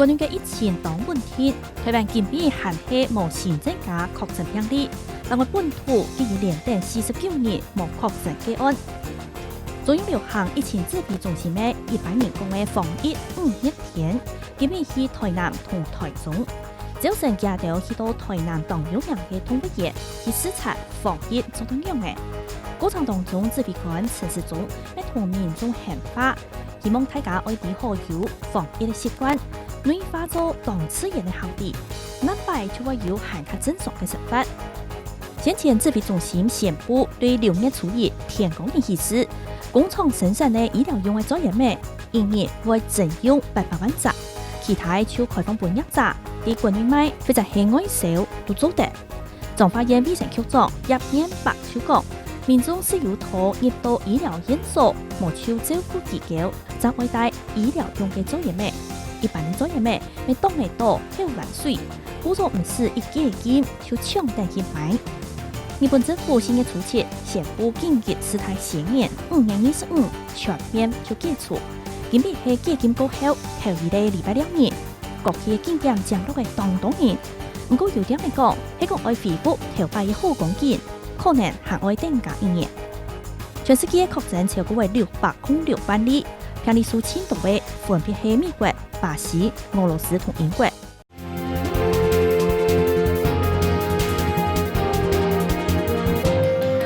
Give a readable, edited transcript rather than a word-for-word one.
關於嘅疫情當問題，台灣今比還係無新增加確診病例，但係本土已經連續49日無確診個案。中央流行疫情指揮中心嘅100人講嘅防疫500天，今日去台南同台中，早晨夾到去到台南當有名嘅動物園去視察防疫做點樣嘅。過程當中，指揮官陳時中喺同民眾喊話，希望大家愛啲好有防疫嘅習慣，內化做當自然嘅行為，難擺就會有行較正常嘅生活。先前指揮中心宣布對6月初一天公年起時，工廠生產嘅醫療用嘅作業咩，一年會徵用800萬隻，其他就開放半日隻，啲國內賣或者係外銷都做得。彰化縣衛生局長葉彥伯就講，民眾是有托入到醫療院所，無求照顧機構，就會帶醫療用嘅作業咩，一般嘅作業咩，咪當嚟到後欄水，故作唔是一幾個金就搶單去買。日本政府新嘅初期宣布緊急事態宣言5月25全面就解除，今日係解禁過後頭一個禮拜2日，各區景點降落嘅當然。不過有點嚟講，係講愛恢復頭擺嘅好光景，可能還愛增加1年。全世界確診超過為606萬例，病例數千多位，分別係美國、巴西、俄羅斯同英國。